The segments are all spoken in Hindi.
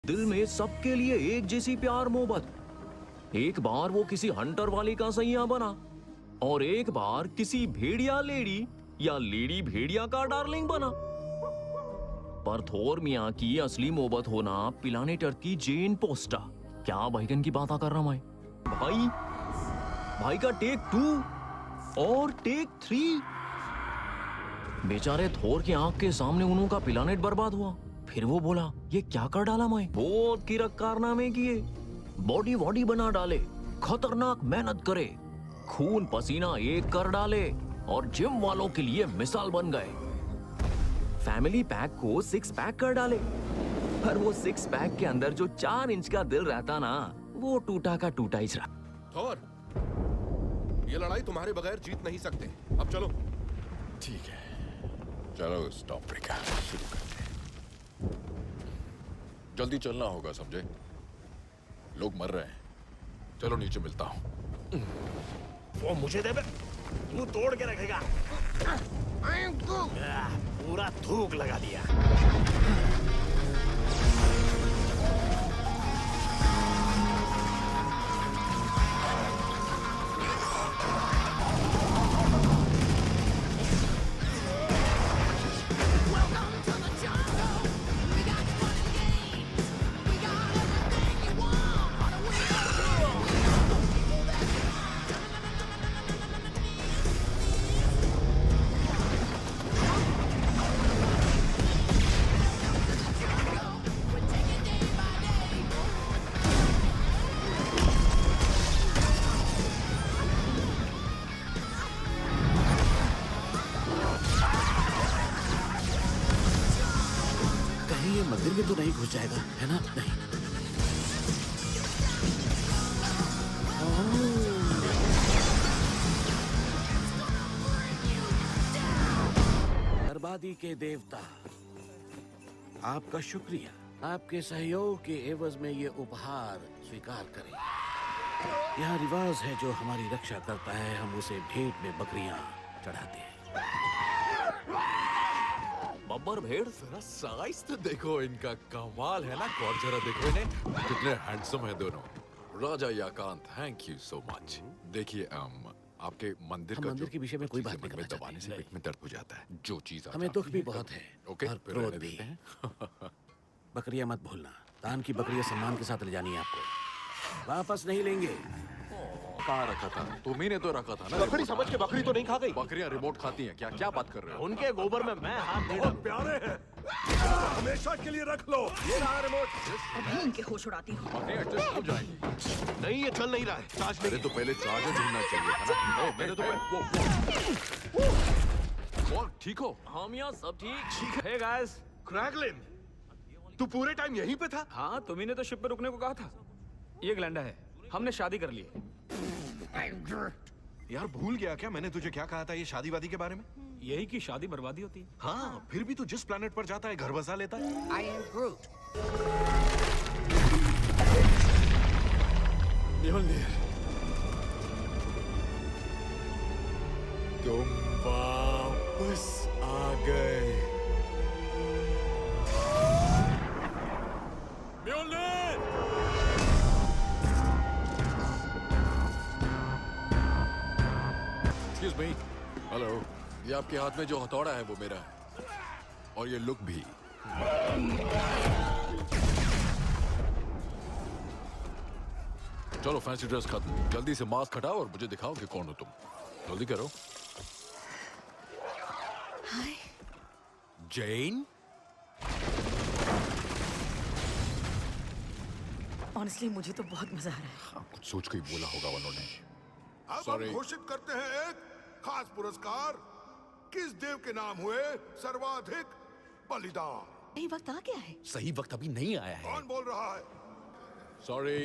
दिल में सबके लिए एक जैसी प्यार मोहब्बत। एक बार वो किसी हंटर वाले का सैया बना और एक बार किसी भेड़िया लेडी या लेडी भेड़िया का डार्लिंग बना। पर थोर मियाँ की असली मोहब्बत होना प्लानेट अर्थ की जेन पोस्टा। क्या भाईगन की बात कर रहा मैं? भाई का टेक 2 और टेक 3। बेचारे थोर की आंख के सामने उनका प्लानेट बर्बाद हुआ। फिर वो बोला, ये क्या कर डाला मैं? बहुत किरक कारनामे किए, बॉडी वॉडी बना डाले, खतरनाक मेहनत करे, खून पसीना एक कर डाले और जिम वालों के लिए मिसाल बन गए। फैमिली पैक को 6 पैक कर डाले। पर वो 6 पैक के अंदर जो 4 इंच का दिल रहता ना, वो टूटा का टूटा ही रहा। थोर, ये लड़ाई तुम्हारे बगैर जीत नहीं सकते। अब चलो। ठीक है, चलो स्टॉप ब्रेकर शुरू करते हैं। जल्दी चलना होगा, समझे? लोग मर रहे हैं। चलो नीचे मिलता हूँ। वो मुझे दे, मुंह तोड़ के रखेगा। पूरा थूक लगा दिया। मंदिर में तो नहीं घुस जाएगा, है ना? नहीं। बर्बादी के देवता, आपका शुक्रिया। आपके सहयोग के एवज में ये उपहार स्वीकार करें। यहाँ रिवाज है, जो हमारी रक्षा करता है, हम उसे भेंट में बकरियां चढ़ाते हैं। बब्बर भेड़, जरा साइज तो देखो इनका, कमाल है ना? और जरा देखो इन्हें, कितने हैंडसम है दोनों। राजा याकांत, थैंक यू सो मच। देखिए आपके मंदिर का मंदिर के विषय में कोई बात नहीं करना दबाने से पेट में दर्द हो जाता है। जो चीज हमें दुख भी बहुत है, ओके, और क्रोध भी। बकरियां मत भूलना, दान की बकरियां सम्मान के साथ ले जानी है आपको, वापस नहीं लेंगे। कहाँ रखा था? तुम्ही ने तो रखा था ना। बकरी समझ के बकरी तो नहीं खा गई। बकरियां रिमोट खाती हैं क्या? क्या बात कर रहे हो? उनके गोबर में मैं हाथ नहीं बहुत प्यारे हैं, हमेशा के लिए रख लो। ये रहा रिमोट। अभी इनके होश उड़ाती हूँ। बकरियां एडजस्ट हो जाएंगी। नहीं, ये चल नहीं रहा है। चार्ज अरे तो पहले चार्जर ढूंढना चाहिए था ना। मेरे तो वो ठीक हो? हम यहाँ सब ठीक है गाइस। क्रैगलिन, तू पूरे टाइम यहीं पे था? हाँ, तुम्ही ने तो शिप पे रुकने को कहा था। ये ग्लैंडा है, हमने शादी कर ली है। यार भूल गया क्या मैंने तुझे क्या कहा था ये शादी वादी के बारे में? यही की शादी बर्बादी होती है। हाँ, फिर भी तू जिस प्लेनेट पर जाता है घर बसा लेता है। I am Groot. तुम वापस आ गए। Excuse me, hello. ये आपके हाथ में जो हथौड़ा है वो मेरा है, और ये लुक भी। चलो फैंसी ड्रेस खत्म, जल्दी से मास्क हटाओ और मुझे दिखाओ कि कौन हो तुम। जल्दी करो। हाय। जैन? ऑनेस्टली मुझे तो बहुत मजा आ रहा है। हाँ, कुछ सोच के ही बोला होगा उन्होंने। अब Sorry. हम घोषित करते हैं एक खास पुरस्कार। किस देव के नाम हुए सर्वाधिक बलिदान? यही वक्त आ गया है। सही वक्त अभी नहीं आया है। कौन बोल रहा है? सॉरी,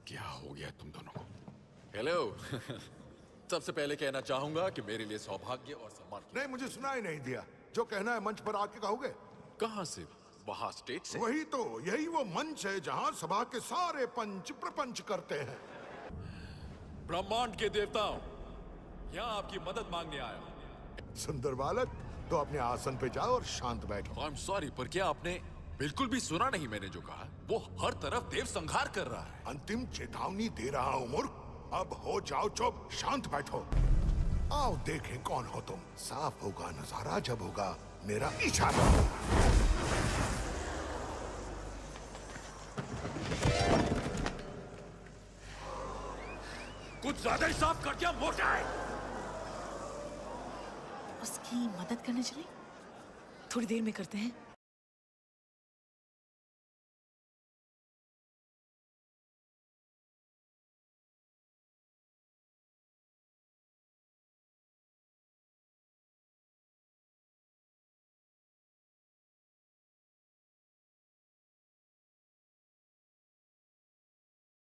क्या हो गया तुम दोनों को? हेलो। सबसे पहले कहना चाहूंगा कि मेरे लिए सौभाग्य और सम्मान। नहीं, मुझे सुनाई नहीं दिया। जो कहना है मंच पर आके कहोगे। कहाँ से? वहाँ स्टेज से? वही तो, यही वो मंच है जहाँ सभा के सारे पंच प्रपंच करते हैं। ब्रह्मांड के देवताओं, यहाँ आपकी मदद मांगने आया हूँ। सुंदर बालक, तो अपने आसन पे जाओ और शांत बैठो। आई एम सॉरी, पर क्या आपने बिल्कुल भी सुना नहीं मैंने जो कहा। वो हर तरफ देव संहार कर रहा है। अंतिम चेतावनी दे रहा हूं मूर्ख। अब हो जाओ चुप, शांत बैठो। आओ देखें कौन हो तुम। साफ होगा नजारा जब होगा मेरा इशारा। कुछ ज्यादा ही साफ कर दिया मोटा है। उसकी मदद करने चले? थोड़ी देर में करते हैं।